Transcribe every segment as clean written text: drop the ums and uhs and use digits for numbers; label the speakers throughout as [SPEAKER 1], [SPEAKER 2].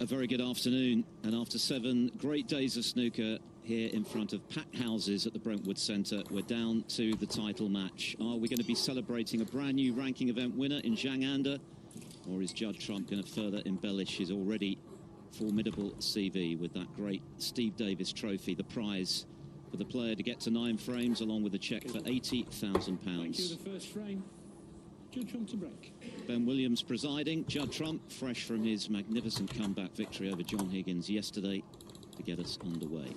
[SPEAKER 1] A very good afternoon, and after 7 great days of snooker here in front of packed houses at the Brentwood Centre, we're down to the title match. Are we going to be celebrating a brand new ranking event winner in Zhang, or is Judd Trump going to further embellish his already formidable CV with that great Steve Davis trophy, the prize for the player to get to 9 frames, along with a cheque for £80,000.
[SPEAKER 2] Thank you. The first frame, Judd Trump to break.
[SPEAKER 1] Ben Williams presiding. Judd Trump, fresh from his magnificent comeback victory over John Higgins yesterday, to get us underway.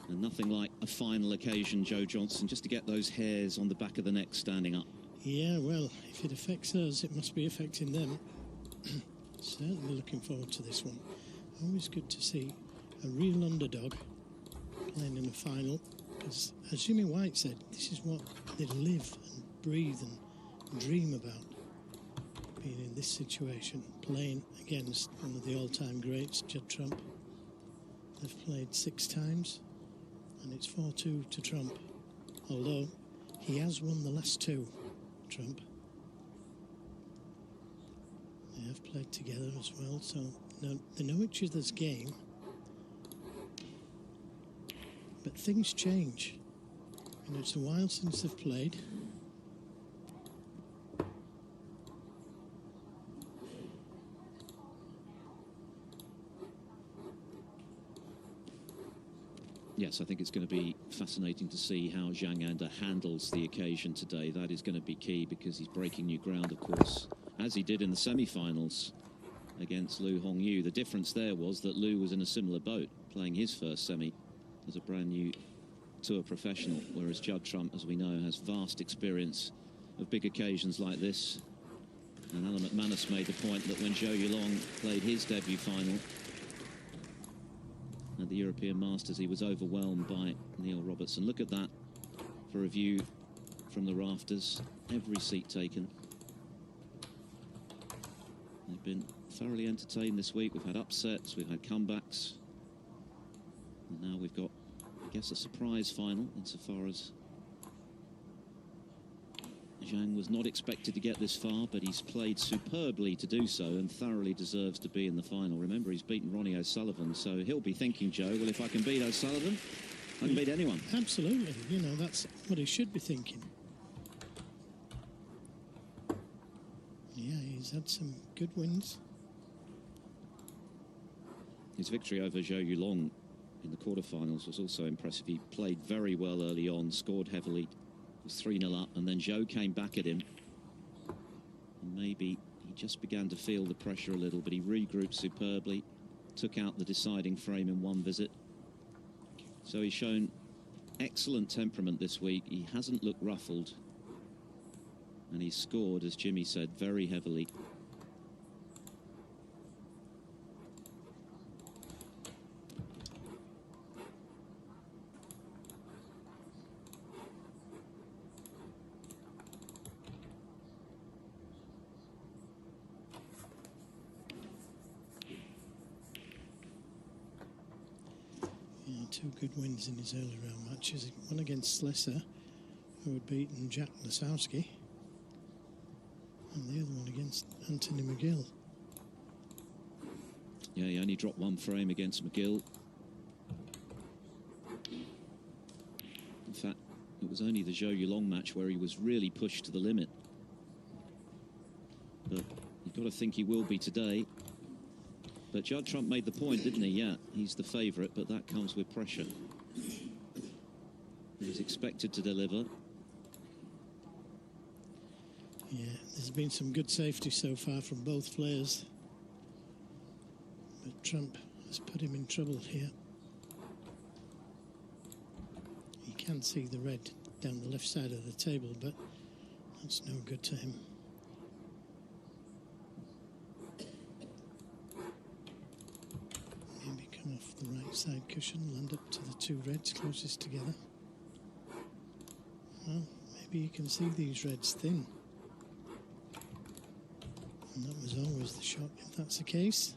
[SPEAKER 1] And nothing like a final occasion, Joe Johnson, just to get those hairs on the back of the neck standing up.
[SPEAKER 3] Yeah, well, if it affects us, it must be affecting them. Certainly looking forward to this one. Always good to see a real underdog playing in a final, because as Jimmy White said, this is what they live and breathe and dream about, being in this situation, playing against one of the all-time greats, Judd Trump. They've played 6 times, and it's 4-2 to Trump, although he has won the last 2, Trump. They have played together as well, so they know each other's game. But things change. You know, it's a while since they've played.
[SPEAKER 1] Yes, I think it's going to be fascinating to see how Zhang handles the occasion today. That is going to be key, because he's breaking new ground, of course, as he did in the semi-finals against Liu Hongyu. The difference there was that Liu was in a similar boat, playing his first semi as a brand new tour professional, whereas Judd Trump, as we know, has vast experience of big occasions like this. And Alan McManus made the point that when Zhou Yulong played his debut final at the European Masters, he was overwhelmed by Neil Robertson. Look at that for a view from the rafters. Every seat taken. They've been thoroughly entertained this week. We've had upsets, we've had comebacks, and now we've got, I guess, a surprise final, insofar as Zhang was not expected to get this far, but he's played superbly to do so and thoroughly deserves to be in the final. Remember, he's beaten Ronnie O'Sullivan, so he'll be thinking, Joe, well, if I can beat O'Sullivan, I can beat anyone.
[SPEAKER 3] Absolutely. You know, that's what he should be thinking. Yeah, he's had some good wins.
[SPEAKER 1] His victory over Zhou Yulong in the quarterfinals was also impressive. He played very well early on, scored heavily, was 3-0 up, and then Zhou came back at him. And maybe he just began to feel the pressure a little, but he regrouped superbly, took out the deciding frame in one visit. So he's shown excellent temperament this week. He hasn't looked ruffled, and he's scored, as Jimmy said, very heavily.
[SPEAKER 3] Yeah, 2 good wins in his early round matches. One against Slesser, who had beaten Jack Lasowski, and the other one against Anthony McGill.
[SPEAKER 1] Yeah, he only dropped 1 frame against McGill. In fact, it was only the Zhou Yulong match where he was really pushed to the limit. But you've got to think he will be today. But Judd Trump made the point, didn't he? Yeah, he's the favourite, but that comes with pressure. He's expected to deliver.
[SPEAKER 3] Yeah, there's been some good safety so far from both players, but Trump has put him in trouble here. You can see the red down the left side of the table, but that's no good to him. Maybe come off the right side cushion, land up to the 2 reds closest together. Well, maybe you can see these reds thin. And that was always the shock, if that's the case.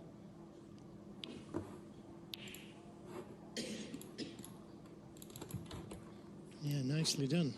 [SPEAKER 3] Yeah, nicely done.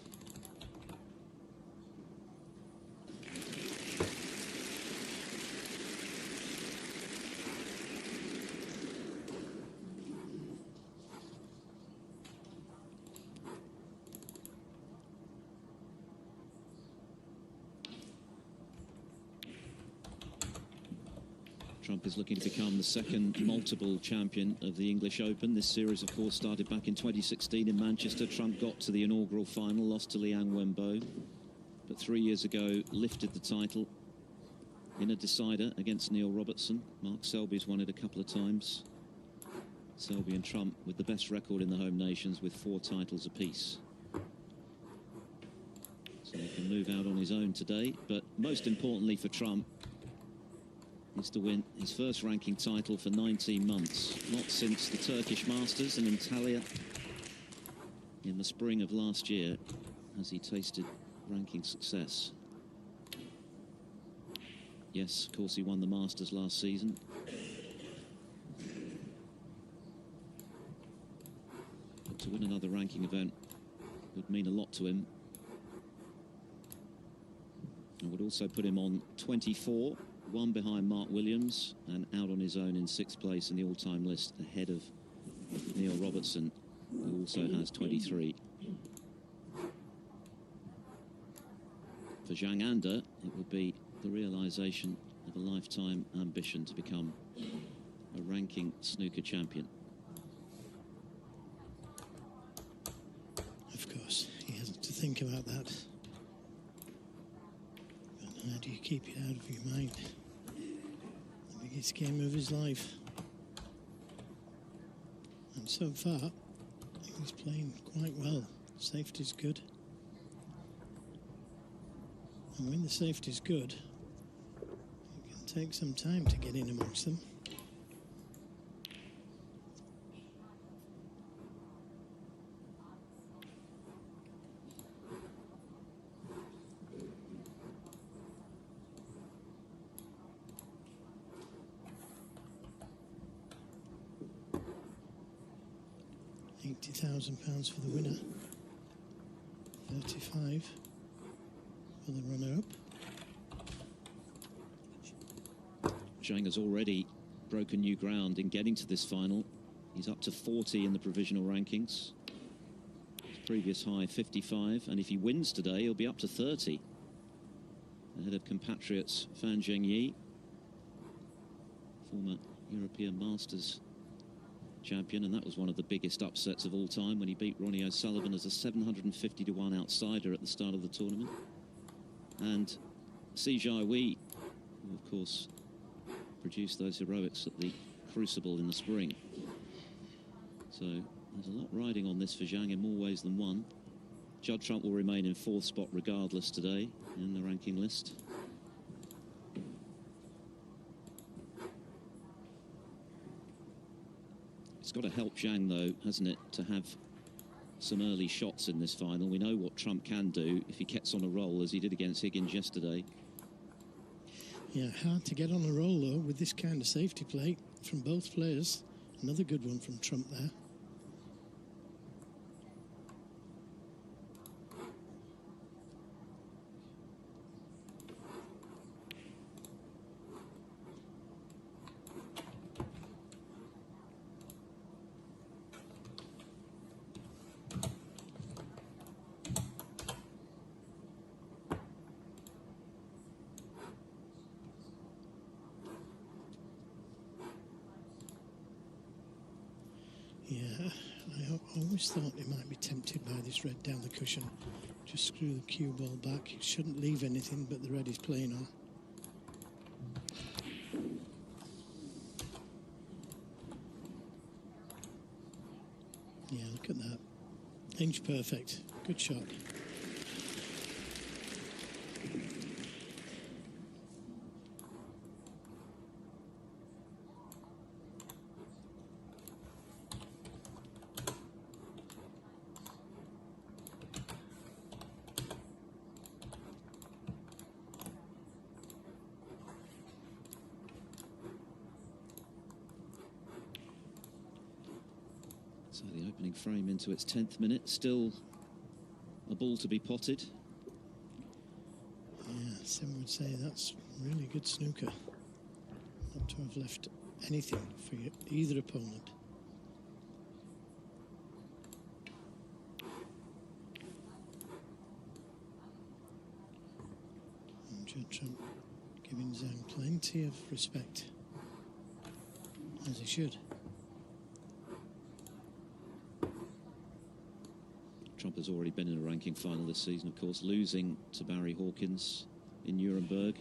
[SPEAKER 1] Trump is looking to become the second multiple champion of the English Open. This series, of course, started back in 2016 in Manchester. Trump got to the inaugural final, lost to Liang Wenbo, but 3 years ago lifted the title in a decider against Neil Robertson. Mark Selby's won it a couple of times. Selby and Trump with the best record in the home nations with 4 titles apiece. So he can move out on his own today, but most importantly for Trump is to win his first ranking title for 19 months, not since the Turkish Masters in Antalya in the spring of last year has he tasted ranking success. Yes, of course, he won the Masters last season. But to win another ranking event would mean a lot to him. And would also put him on 24, one behind Mark Williams, and out on his own in 6th place in the all-time list, ahead of Neil Robertson, who also has 23. For Zhang Anda, it would be the realisation of a lifetime ambition to become a ranking snooker champion.
[SPEAKER 3] Of course, he has to think about that. But how do you keep it out of your mind? The biggest game of his life. And so far, he's playing quite well. Safety's good. And when the safety's good, it can take some time to get in amongst them. £80,000 for the winner, 35 for the runner-up.
[SPEAKER 1] Zhang has already broken new ground in getting to this final. He's up to 40 in the provisional rankings. His previous high 55, and if he wins today, he'll be up to 30. Ahead of compatriots Fan Zhengyi, former European Masters champion, and that was one of the biggest upsets of all time when he beat Ronnie O'Sullivan as a 750-to-1 outsider at the start of the tournament. And Si Jiawei, who of course produced those heroics at the Crucible in the spring. So there's a lot riding on this for Zhang in more ways than one. Judd Trump will remain in 4th spot regardless today in the ranking list. It's got to help Zhang, though, hasn't it, to have some early shots in this final. We know what Trump can do if he gets on a roll, as he did against Higgins yesterday.
[SPEAKER 3] Yeah, hard to get on a roll, though, with this kind of safety play from both players. Another good one from Trump there. Yeah, I always thought he might be tempted by this red down the cushion. Just screw the cue ball back. It shouldn't leave anything but the red he's playing on. Yeah, look at that. Inch perfect. Good shot.
[SPEAKER 1] So the opening frame into its 10th minute, still a ball to be potted.
[SPEAKER 3] Yeah, some would say that's really good snooker. Not to have left anything for either opponent. And Judd Trump giving Zhang plenty of respect. as he should.
[SPEAKER 1] Trump has already been in a ranking final this season, of course, losing to Barry Hawkins in Nuremberg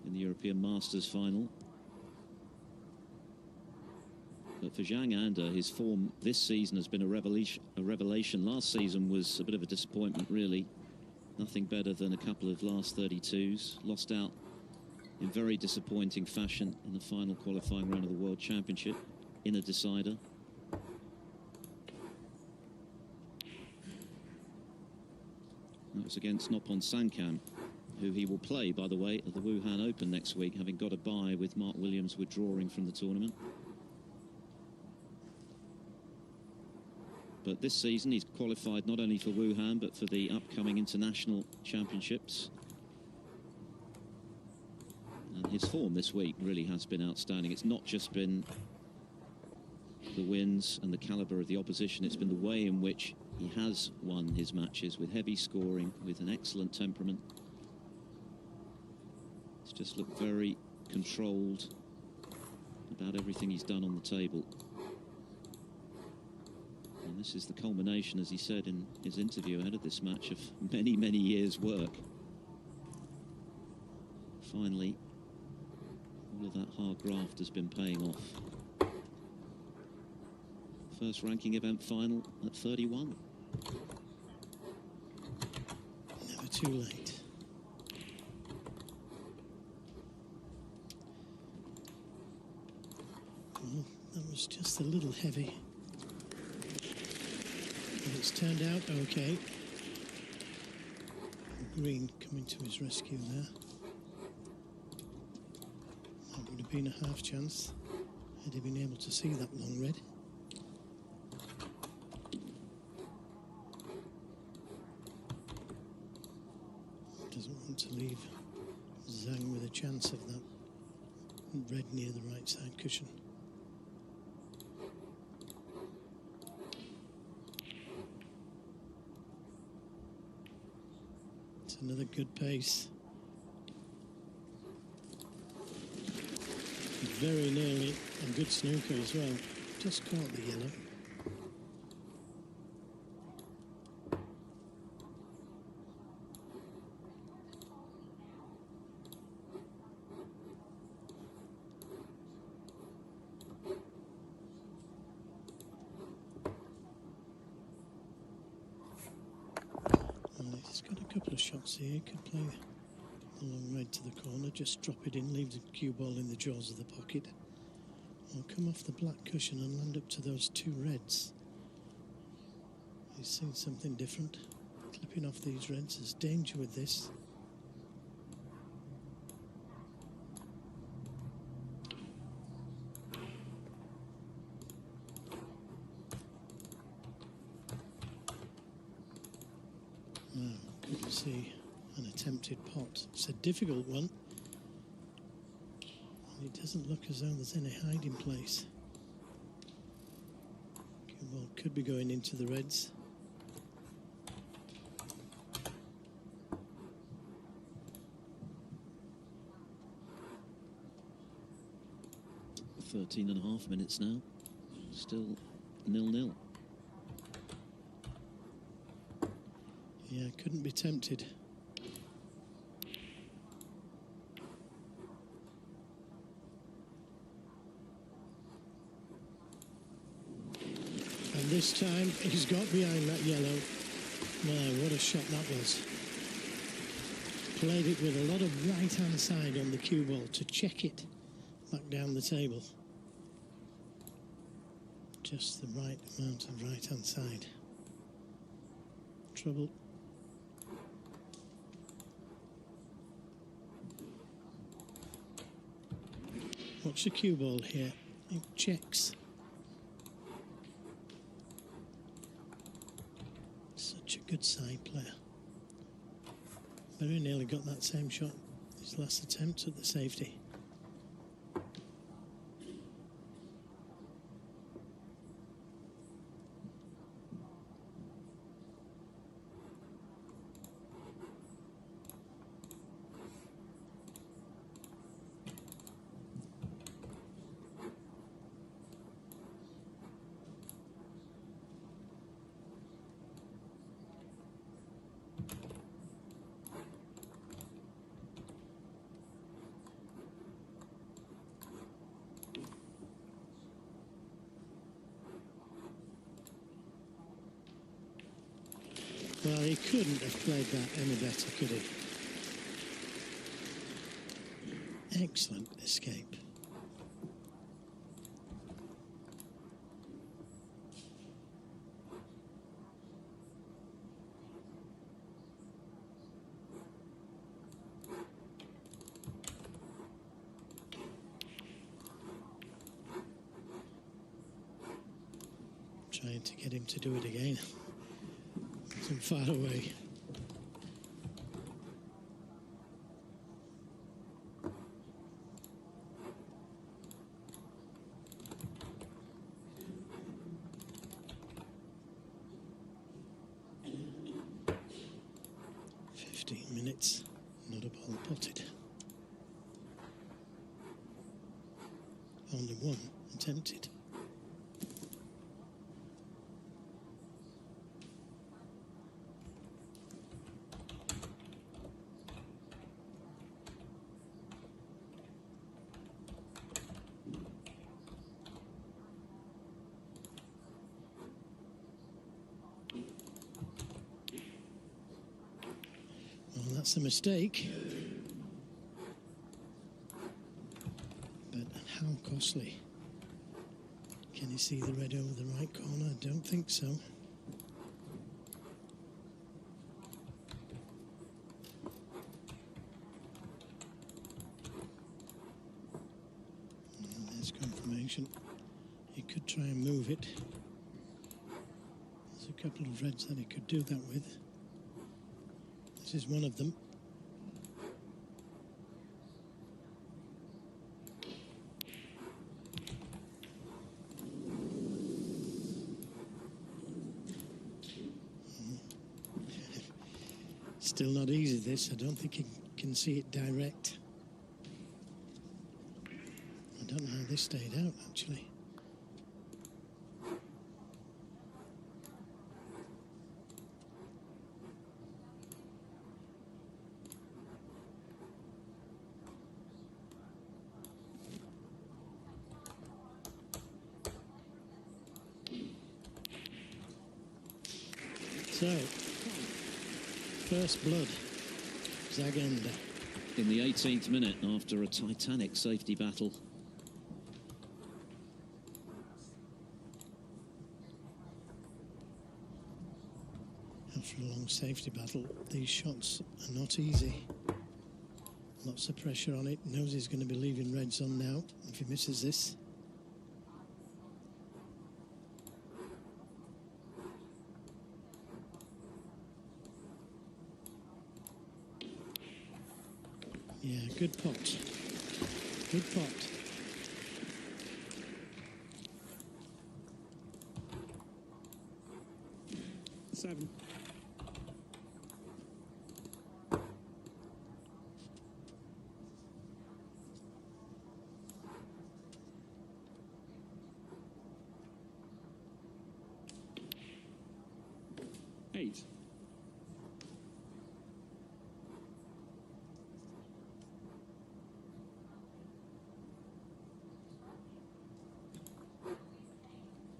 [SPEAKER 1] in the European Masters final. But for Zhang Anda, his form this season has been a revelation. Last season was a bit of a disappointment, really. Nothing better than a couple of last 32s. Lost out in very disappointing fashion in the final qualifying round of the World Championship in a decider. That was against Noppon Sankam, who he will play, by the way, at the Wuhan Open next week, having got a bye with Mark Williams withdrawing from the tournament. But this season he's qualified not only for Wuhan but for the upcoming international championships. And his form this week really has been outstanding. It's not just been the wins and the calibre of the opposition, it's been the way in which he has won his matches, with heavy scoring, with an excellent temperament. It's just looked very controlled about everything he's done on the table. And this is the culmination, as he said in his interview ahead of this match, of many, many years' work. Finally, all of that hard graft has been paying off. First ranking event final at 31.
[SPEAKER 3] Never too late. Well, that was just a little heavy. But it's turned out okay. Green coming to his rescue there. That would have been a half chance had he been able to see that long red. Doesn't want to leave Zhang with a chance of that red near the right side cushion. It's another good pace. Very nearly a good snooker as well. Just caught the yellow. And he's got a couple of shots here. He could play the long red to the corner, just drop it in, leave the cue ball in the jaws of the pocket, or come off the black cushion and land up to those two reds. He's seen something different. Clipping off these reds, there's danger with this. Now, good to see an attempted pot. It's a difficult one. And it doesn't look as though there's any hiding place. Cue ball could be going into the reds.
[SPEAKER 1] Thirteen and a half minutes now. Still 0-0.
[SPEAKER 3] Yeah, couldn't be tempted. And this time he's got behind that yellow. Wow, what a shot that was. Played it with a lot of right-hand side on the cue ball to check it back down the table. Just the right amount of right-hand side. Trouble. Watch the cue ball here. It checks. Such a good side player. Very nearly got that same shot. His last attempt at the safety. Well, he couldn't have played that any better, could he? Excellent escape. Trying to get him to do it again. From far away. Minutes, not a ball potted. Only one attempted. Well, that's a mistake. But how costly? Can you see the red over the right corner? I don't think so. And there's confirmation. He could try and move it. There's a couple of reds that he could do that with. This is one of them. Still not easy, this. I don't think he can see it direct. I don't know how this stayed out, actually. So, first blood, Zhang.
[SPEAKER 1] In the 18th minute, after a titanic safety battle.
[SPEAKER 3] After a long safety battle, these shots are not easy. Lots of pressure on it. Knows he's going to be leaving reds on now if he misses this. Yeah, good pot. Good pot.
[SPEAKER 2] Seven. Eight.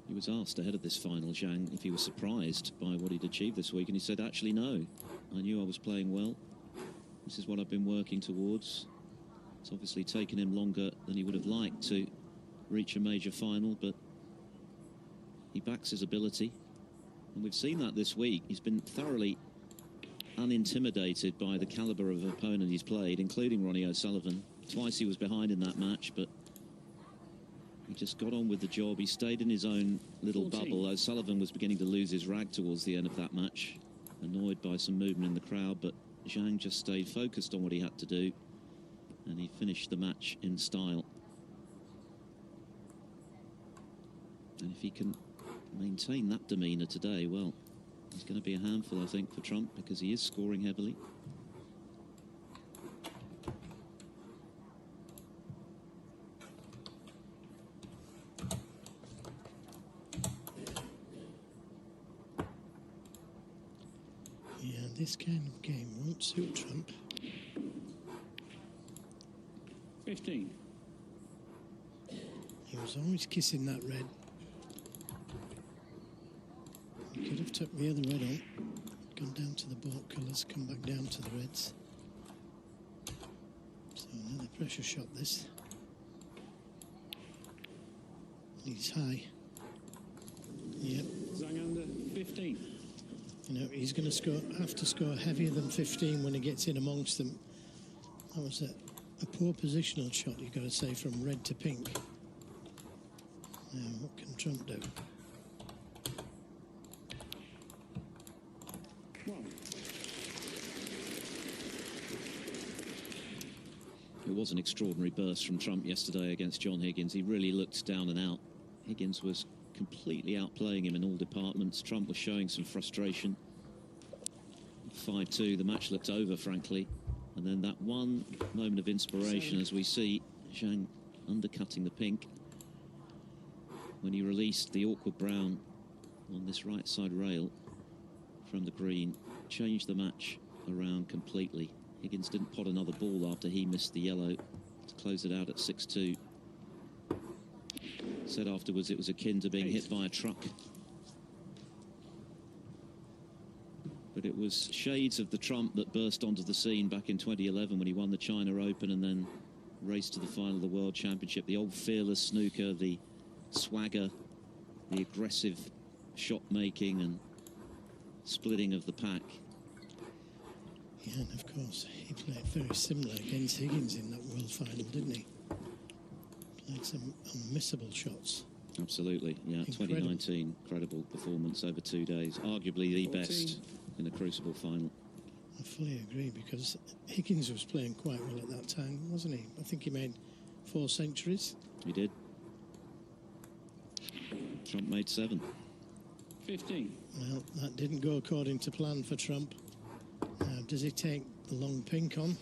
[SPEAKER 1] He was asked ahead of this final, Zhang, if he was surprised by what he'd achieved this week, and he said, actually, no. I knew I was playing well. This is what I've been working towards. It's obviously taken him longer than he would have liked to reach a major final, but he backs his ability. And we've seen that this week. He's been thoroughly unintimidated by the calibre of opponent he's played, including Ronnie O'Sullivan. Twice he was behind in that match, but he just got on with the job. He stayed in his own little
[SPEAKER 2] 14.
[SPEAKER 1] bubble. O'Sullivan was beginning to lose his rag towards the end of that match, annoyed by some movement in the crowd, but Zhang just stayed focused on what he had to do, and he finished the match in style. And if he can maintain that demeanour today, well, he's going to be a handful, I think, for Trump, because he is scoring heavily.
[SPEAKER 3] Yeah, this kind of game won't suit Trump.
[SPEAKER 2] 15.
[SPEAKER 3] He was always kissing that red. He could have took the other red on. Gone down to the baulk colours, come back down to the reds. So another pressure shot this. He's high. Yep.
[SPEAKER 2] Zhang under 15.
[SPEAKER 3] You know, he's going to have to score heavier than 15 when he gets in amongst them. That was a poor positional shot, you've got to say, from red to pink. Now, what can Trump do?
[SPEAKER 2] 1.
[SPEAKER 1] It was an extraordinary burst from Trump yesterday against John Higgins. He really looked down and out. Higgins was completely outplaying him in all departments. Trump was showing some frustration. 5-2, the match looked over, frankly. And then that one moment of inspiration as we see Zhang undercutting the pink when he released the awkward brown on this right side rail from the green, changed the match around completely. Higgins didn't pot another ball after he missed the yellow to close it out at 6-2. Said afterwards it was akin to being hit by a truck. But it was shades of the Trump that burst onto the scene back in 2011 when he won the China Open and then raced to the final of the World Championship. The old fearless snooker, the swagger, the aggressive shot making and splitting of the pack.
[SPEAKER 3] Yeah, and of course, he played very similar against Higgins in that World Final, didn't he? Played some unmissable shots.
[SPEAKER 1] Absolutely, yeah.
[SPEAKER 3] Incredible.
[SPEAKER 1] 2019, incredible performance over 2 days. Arguably the
[SPEAKER 2] 14.
[SPEAKER 1] best in a Crucible final.
[SPEAKER 3] I fully agree, because Higgins was playing quite well at that time, wasn't he? I think he made 4 centuries.
[SPEAKER 1] He did. Trump made 7.
[SPEAKER 2] 15.
[SPEAKER 3] Well, that didn't go according to plan for Trump. Now, does he take the long pink on?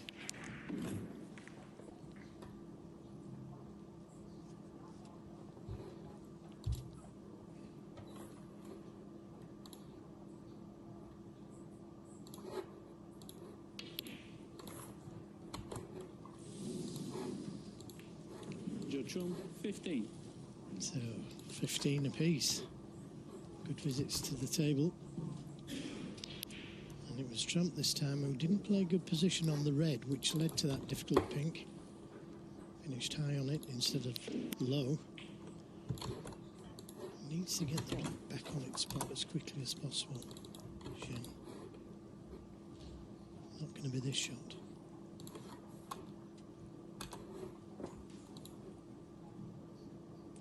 [SPEAKER 2] Judd 15.
[SPEAKER 3] So, 15 apiece. Good visits to the table. And it was Trump this time who didn't play good position on the red, which led to that difficult pink. Finished high on it instead of low. Needs to get the black back on its spot as quickly as possible. Zhang. Not going to be this shot.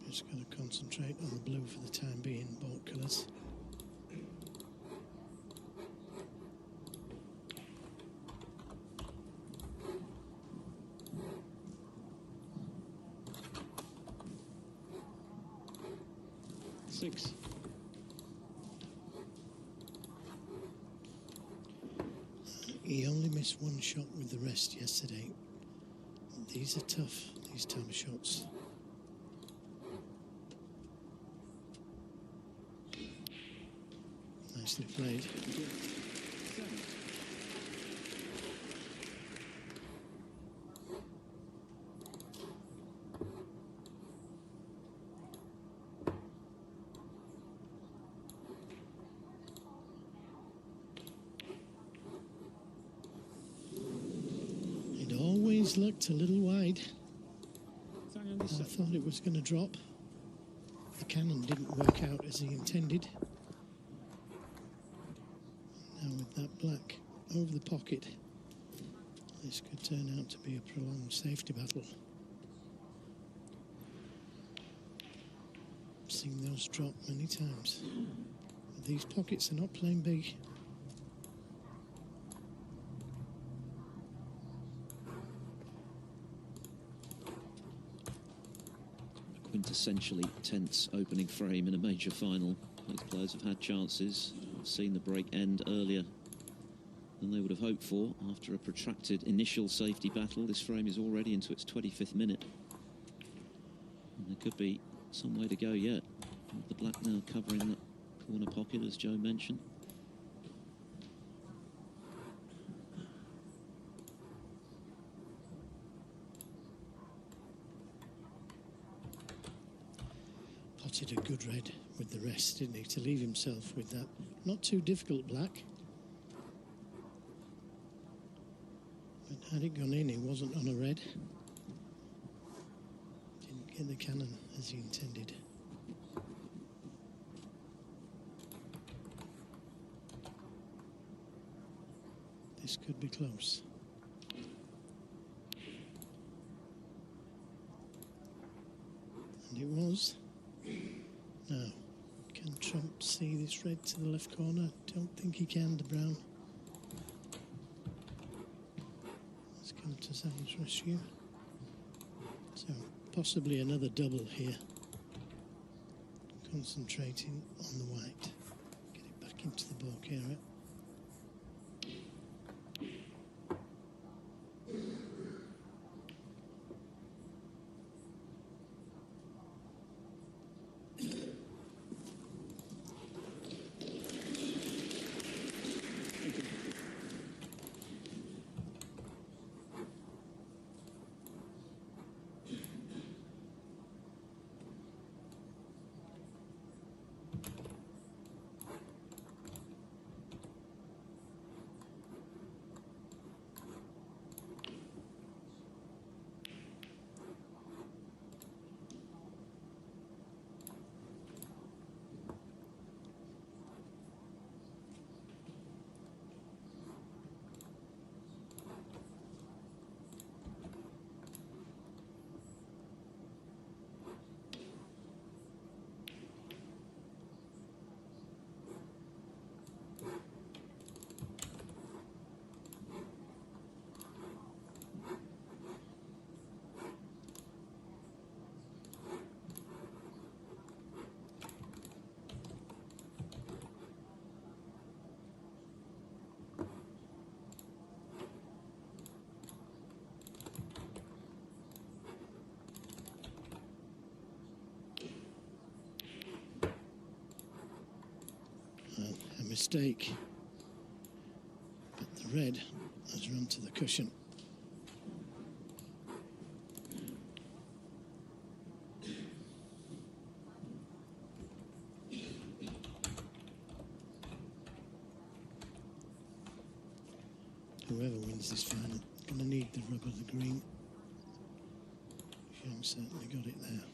[SPEAKER 3] Just going to concentrate on the blue for the time being, baulk colours. He only missed 1 shot with the rest yesterday. These are tough, these type of shots. Nicely played. It always looked a little wide. I thought it was going to drop. The cannon didn't work out as he intended. Now with that black over the pocket, this could turn out to be a prolonged safety battle. I've seen those drop many times. But these pockets are not playing big.
[SPEAKER 1] Quintessentially tense opening frame in a major final. Both players have had chances, seen the break end earlier than they would have hoped for after a protracted initial safety battle. This frame is already into its 25th minute. And there could be some way to go yet. The black now covering that corner pocket, as Joe mentioned.
[SPEAKER 3] Potted a good red with the rest, didn't he, to leave himself with that not too difficult black. But had it gone in, he wasn't on a red. Didn't get the cannon as he intended. This could be close. And it was. Now, can Trump see this red to the left corner? Don't think he can, the brown. Let's come to Zhang's rescue. So, possibly another double here. Concentrating on the white. Get it back into the balk area. A mistake, but the red has run to the cushion. Whoever wins this final is going to need the rub of the green. Zhang certainly got it there.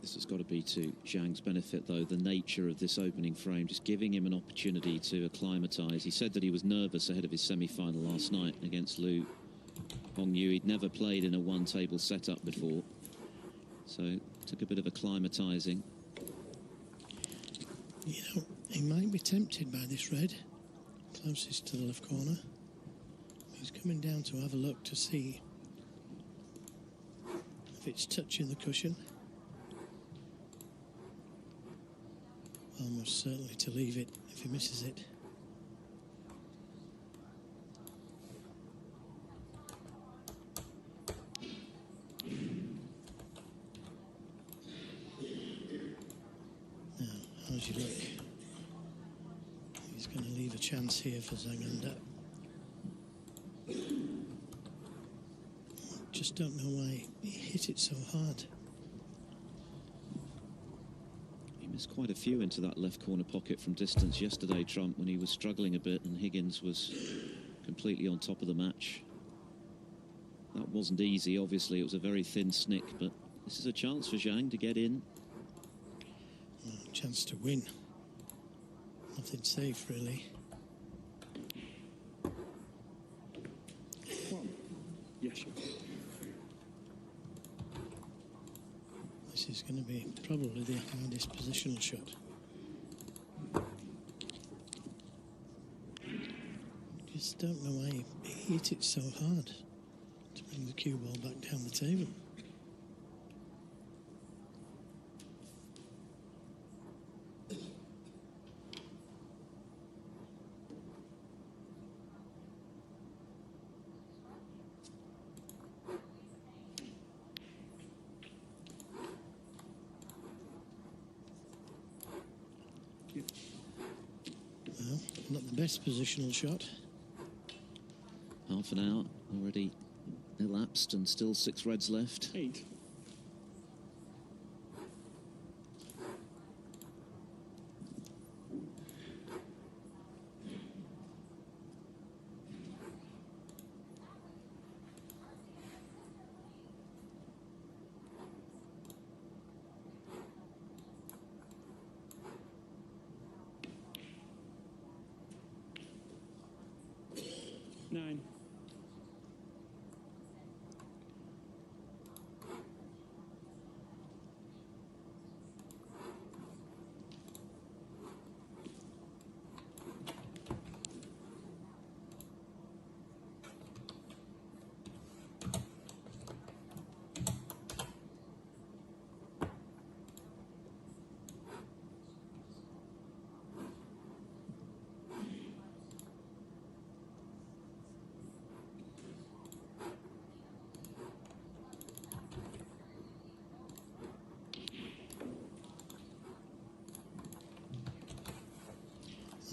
[SPEAKER 1] This has got to be to Zhang's benefit, though, the nature of this opening frame, just giving him an opportunity to acclimatise. He said that he was nervous ahead of his semi-final last night against Liu Hongyu. He'd never played in a one-table setup before, so took a bit of acclimatising.
[SPEAKER 3] You know, he might be tempted by this red, closest to the left corner. He's coming down to have a look to see if it's touching the cushion. Almost certainly to leave it if he misses it. Now, how's your luck? He's going to leave a chance here for Zhang. Just don't know why he hit it so hard.
[SPEAKER 1] Missed quite a few into that left corner pocket from distance yesterday, Trump, when he was struggling a bit and Higgins was completely on top of the match. That wasn't easy, obviously. It was a very thin snick, but this is a chance for Zhang to get in.
[SPEAKER 3] Well, chance to win. Nothing safe, really.
[SPEAKER 2] One. Yes, sir.
[SPEAKER 3] This is going to be probably the hardest positional shot. Just don't know why he hit it so hard to bring the cue ball back down the table. best positional shot.
[SPEAKER 1] Half an hour already elapsed and still 6 reds left.
[SPEAKER 2] 8. Nine.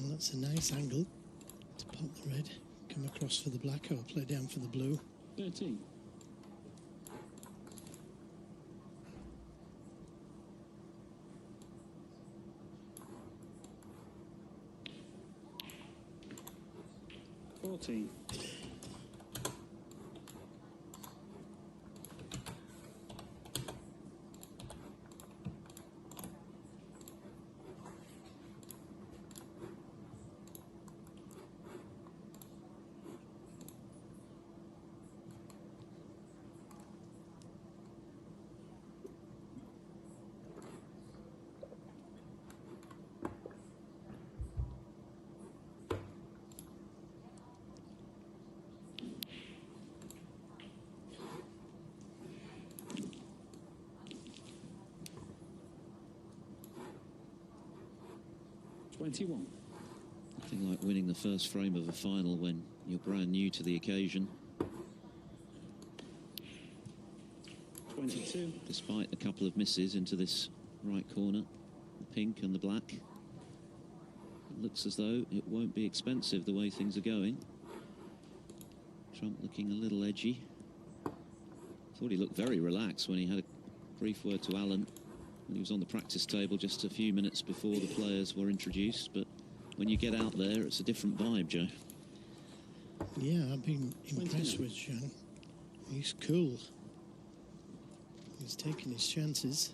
[SPEAKER 3] Well, that's a nice angle to pop the red, come across for the black, or play down for the blue.
[SPEAKER 2] 13. Fourteen. $21.
[SPEAKER 1] Nothing like winning the first frame of a final when you're brand new to the occasion.
[SPEAKER 2] 22.
[SPEAKER 1] Despite a couple of misses into this right corner, the pink and the black. It looks as though it won't be expensive the way things are going. Trump looking a little edgy. Thought he looked very relaxed when he had a brief word to Alan when he was on the practice table just a few minutes before the players were introduced. But when you get out there, it's a different vibe, Joe.
[SPEAKER 3] Yeah, I've been impressed with Zhang. He's cool. He's taking his chances.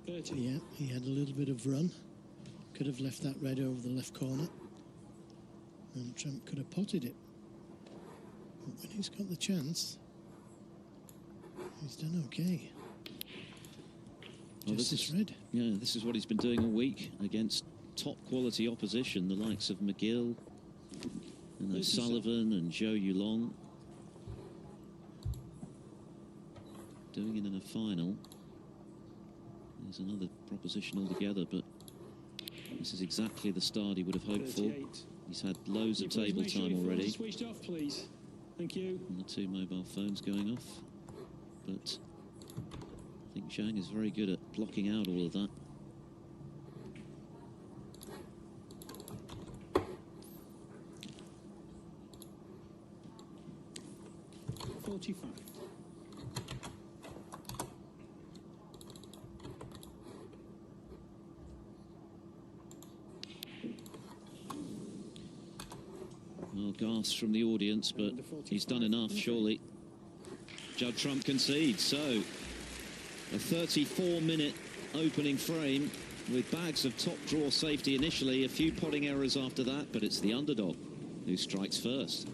[SPEAKER 2] 30.
[SPEAKER 3] Yeah, he had a little bit of run. Could have left that red over the left corner. And Trump could have potted it. But when he's got the chance, he's done okay.
[SPEAKER 1] Well, this is
[SPEAKER 3] red.
[SPEAKER 1] Yeah, this is what he's been doing all week against top quality opposition, the likes of McGill and O'Sullivan and Zhou Yulong. Doing it in a final. There's another proposition altogether, but this is exactly the start he would have hoped
[SPEAKER 2] 38.
[SPEAKER 1] for. He's had loads of table time already.
[SPEAKER 2] Switched off, please. Thank you.
[SPEAKER 1] And the 2 mobile phones going off. But I think Zhang is very good at blocking out all of that.
[SPEAKER 2] $45.
[SPEAKER 1] Well, gasps from the audience, but he's done enough, surely. Judd Trump concedes, so a 34-minute opening frame with bags of top draw safety initially, a few potting errors after that, but it's the underdog who strikes first.